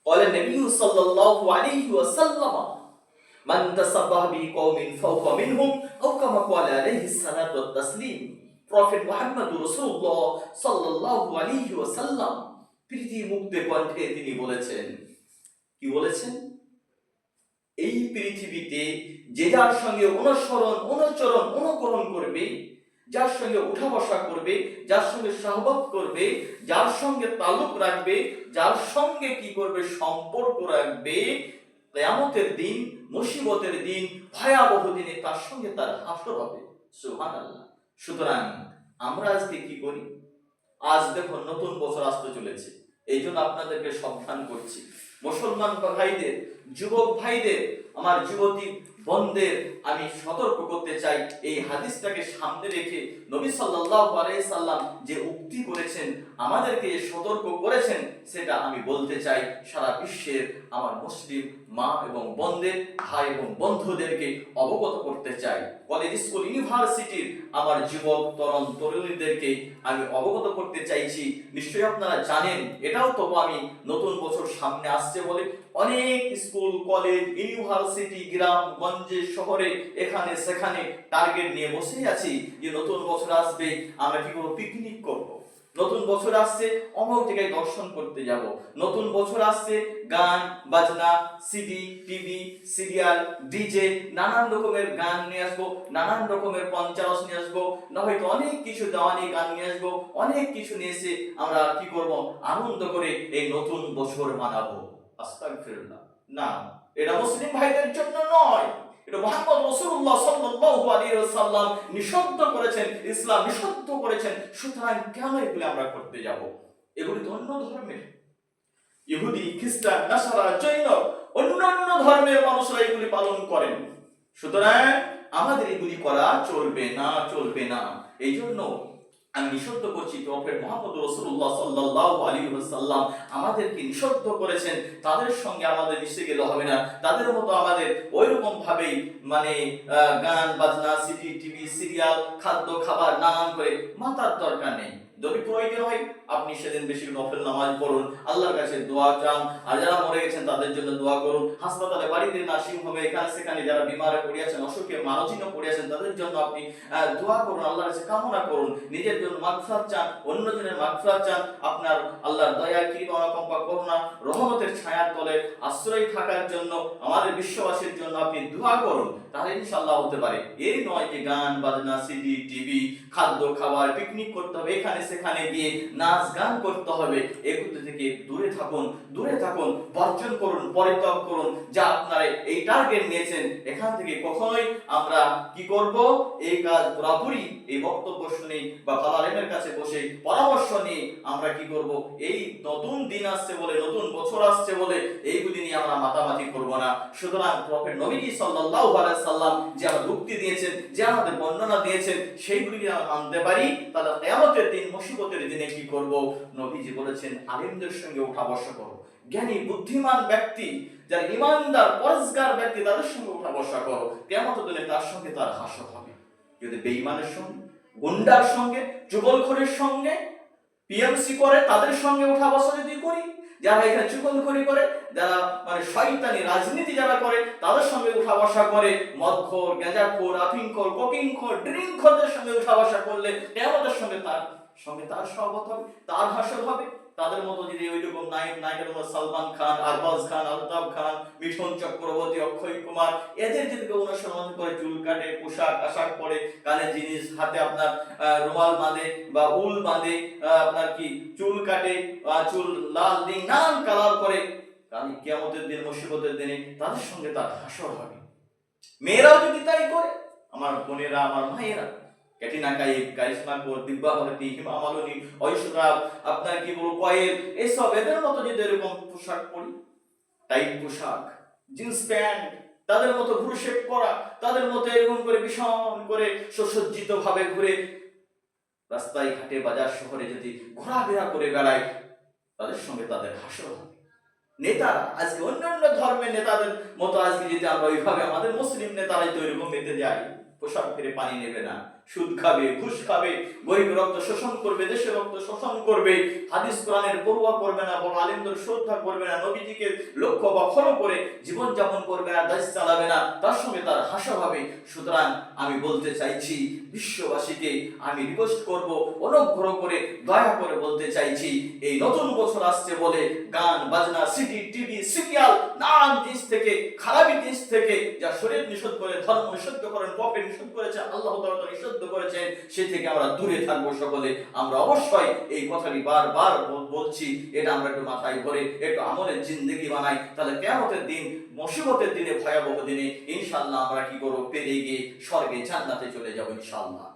قال النبي صلى الله عليه وسلم من تشبه بقوم فهو منهم أو كما قال عليه الصلاة والتسليم। Prophet Muhammad রাসূলুল্লাহ সাল্লাল্লাহু আলাইহি ওয়াসাল্লাম প্রীতি মুক্ত কণ্ঠে তিনি বলেছেন, কি বলেছেন? এই পৃথিবীতে যে যার সঙ্গে অনুকরণ করবে, যার সঙ্গে উঠা বসা করবে, যার সঙ্গে সহবত করবে, যার সঙ্গে তালুক রাখবে, যার সঙ্গে কি করবে সম্পর্ক রাখবে, কিয়ামতের দিন, মুসিবতের দিন, ভয়াবহ দিনে তার সঙ্গে তার হাসর হবে। সুবহানাল্লাহ। সুতরাং আমরা আজকে কি করি? আজ দেখুন নতুন বছর আসতে চলেছে, এই জন্য আপনাদেরকে সাবধান করছি। মুসলমান ভাইদের, যুবক ভাইদের, আমার যুবতী বোনদের আমি সতর্ক করতে চাই, এই হাদিসটাকে সামনে রেখে নবী সাল্লাল্লাহু আলাইহি সাল্লাম যে উক্তি করেছেন, আমাদেরকে সতর্ক করেছেন, সেটা আমি বলতে চাই সারা বিশ্বের আমার মুসলিম মা এবং বোনদের, ভাই এবং বন্ধুদেরকে অবগত করতে চাই। কলেজ, স্কুল, ইউনিভার্সিটির আমার যুবক তরুণ তরুণীদেরকে আমি অবগত করতে চাইছি। নিশ্চয়ই আপনারা জানেন, এটাও তো আমি নতুন বছর সামনে আসছে বলে অনেক স্কুল, কলেজ, ইউনিভার্সিটি, গ্রাম গঞ্জে, শহরে, এখানে সেখানে টার্গেট নিয়ে বসেই আছি যে নতুন বছর আসবে, আমরা কি করব? পিকনিক করব। নতুন বছর আসছে, অমুক জায়গায় দর্শন করতে যাব। নতুন বছর আসছে, গান বাজনা, সিডি, টিভি, সিরিয়াল, ডিজে, নানান রকমের গান নিয়ে আসবো, নানান রকমের পঞ্চারস নিয়ে আসবো, না হয়তো অনেক কিছু দেওয়ানি গান নিয়ে আসবো, অনেক কিছু নিয়ে এসে আমরা কি করব? আনন্দ করে এই নতুন বছর মানাবো। আস্তাগফিরুল্লাহ। না, এটা মুসলিম ভাইদের জন্য নয়, এটা মুহাম্মদ রাসূলুল্লাহ সাল্লাল্লাহু আলাইহি ওয়াসাল্লাম নিষিদ্ধ করেছেন, ইসলাম নিষিদ্ধ করেছেন। সুতরাং কেন এগুলো আমরা করতে যাব? এগুলি তো অন্য ধর্মের, ইহুদি, খ্রিস্টান, নাসারা, জৈন, অন্যান্য ধর্মের মানুষরা এগুলি পালন করেন। সুতরাং আমাদের এগুলি করা চলবে না, চলবে না। এই জন্য আমি নিষিদ্ধ করছি। প্রফেট মুহাম্মদ রাসূলুল্লাহ সাল্লাল্লাহু আলাইহি ওয়াসাল্লাম আমাদেরকে নিষিদ্ধ করেছেন, তাদের সঙ্গে আমাদের মিশে গেলে হবে না, তাদের মতো আমাদের ওইরকম ভাবেই মানে গান বাজনা, সিডি, টিভি, সিরিয়াল, খাদ্য খাবার নানান করে মাতার দরকার নেই। যদি প্রয়োজন হয় আপনি সেদিন বেশি নফল নামাজ পড়ুন, আল্লাহর কাছে দোয়া চান, আর যারা মরে গেছেন তাদের জন্য দোয়া করুন। হাসপাতালে, বাড়িতে, নার্সিং হোমে, এখানে সেখানে যারা বিমারে পড়িয়াছেন, অসুখে মানসিক পড়িয়াছেন, তাদের জন্য আপনি দোয়া করুন, আল্লাহর কাছে কামনা করুন। নিজের জন্য মাগফিরাত চান, অন্যজনের মাগফিরাত চান, আপনার আল্লাহর দয়া, কৃপা, অনুকম্পা, করুণা, রহমতের ছায়ার তলে আশ্রয় থাকার জন্য, আমাদের বিশ্ববাসীর জন্য আপনি দোয়া করুন, তাহলে ইনশাআল্লাহ হতে পারে। এই নয় যে গান বাজনা, সিডি, টিভি, খাদ্য খাবার, পিকনিক করতে হবে, এখানে সেখানে গিয়ে নাচ গান করতে হবে। এগুলো থেকে দূরে থাকুন, দূরে থাকুন, বর্জন করুন, পরিত্যাগ করুন। যা আপনারা এই টার্গেট নিয়েছেন, এখান থেকে কখনোই আমরা কি করব? এই কাজ পুরোপুরি এই বক্তব্য শুনে বা ভালো আলেমের কাছে বসে পরামর্শ নিয়ে আমরা কি করব? এই নতুন দিন আসছে বলে, নতুন বছর আসছে বলে এইগুলি নিয়ে আমরা মাতামাতি করব না। সুতরাং প্রফেট নবীজি সাল্লাল্লাহু আলাইহি সাল্লাম যে আমাদের উক্তি দিয়েছেন, যে আমাদের বর্ণনা দিয়েছেন, সেইগুলি আমরা মানতে পারি, তাহলে কিয়ামতের দিন, মুসিবতের দিনে কি করব? নবীজি বলেছেন, আলেমদের সঙ্গে উঠা বসা করো, জ্ঞানী বুদ্ধিমান ব্যক্তি, যারা ইমানদার পরহেজগার ব্যক্তি, তাদের সঙ্গে উঠা বসা করো। কিয়ামতের দিনে তার সঙ্গে তার হাসর হবে। যদি বেঈমানের সঙ্গে, গুন্ডার সঙ্গে, চুগলখোরের সঙ্গে, পিএমসি করে, তাদের সঙ্গে উঠা বসা যদি করি, যারা এখানে চুগলখড়ি করে, যারা মানে শয়তানি রাজনীতি যারা করে, তাদের সঙ্গে উঠা বসা করে, মদখোর, গাঁজাখোর, আফিংখোর, কোকিংখোর, ড্রিংকখোরদের সঙ্গে উঠা বসা করলে কিয়ামতের সঙ্গে তার সহবত হবে, তার হাসর হবে। তাদের মতো যদি ওইরকম নায়কের মতো সালমান খান, আরবাজ খান, আলতাফ খান, মিঠুন চক্রবর্তী, অক্ষয় কুমার, এদের যদি অনুসরণ করে, চুল কাটে, পোশাক আশাক পরে, কানে জিনিস, হাতে আপনার রুমাল বাঁধে বা উল বাঁধে, আপনার কি চুল কাটে, চুল লাল দিন নানান কালার করে, কারণ কিয়ামতের দিন, মুসিবতের দিনে তাদের সঙ্গে তার হাসর হবে। মেয়েরাও যদি তাই করে, আমার বোনেরা, আমার মায়েরা, ক্যাটরিনা কাইফ, কারিশমা কাপুর, দিব্যা ভারতী, হিমা মালিনী, ঐশ্বরিয়া, আপনার কি বলবো, কয়েল, এসব এদের মতো যদি এরকম পোশাক পরি, টাইট পোশাক, জিন্স প্যান্ট, তাদের মতো ভ্রু শেপ করা, তাদের মতো এরকম করে ভীষণ করে সুসজ্জিত ভাবে ঘুরে রাস্তায় ঘাটে, বাজার শহরে যদি ঘোরাফেরা করে বেড়ায়, তাদের সঙ্গে তাদের হাসর হবে। নেতারা আজকে অন্যান্য ধর্মের নেতাদের মতো আজকে যদি আমরা ওইভাবে, আমাদের মুসলিম নেতারাই তো এরকম মেতে যায়, পোশাক ফিরে পানি নেবে না, সুদ খাবে, ঘুষ খাবে, গরিব রক্ত শোষণ করবে, দেশের রক্ত শোষণ করবে, হাদিস কোরআনের পরোয়া করবে না, বড় আলেমদের শ্রদ্ধা করবে না, নবীজিকে লক্ষ্য বা ফলো করে জীবন যাপন করবে না, দেশ চালাবে না, তার সঙ্গে তার হাসা হবে। সুতরাং আমি বলতে চাইছি, বিশ্ববাসীকে আমি রিকোয়েস্ট করব, অনুগ্রহ করে দয়া করে বলতে চাইছি, এই নতুন বছর আসছে বলে গান বাজনা, সিডি, টিভি, সিরিয়াল, নানান জিনিস থেকে, খারাপি জিনিস থেকে, যা শরীর নিষেধ করে, ধর্ম নিষিদ্ধ করেন, প্রফেট নিষেধ করেছে, আল্লাহ তাআলা নিষিদ্ধ করেছেন, সে থেকে আমরা দূরে থাকবো সকলে। আমরা অবশ্যই এই কথাটি বারবার বলছি, এটা আমরা একটু মাথায় ধরে একটু আমলের জিন্দেগি বানাই, তাহলে কিয়ামতের দিন, মুসিবতের দিনে, ভয়াবহ দিনে ইনশাআল্লাহ আমরা কি করব, পেরিয়ে গিয়ে স্বর্গে জান্নাতে চলে যাব ইনশাআল্লাহ।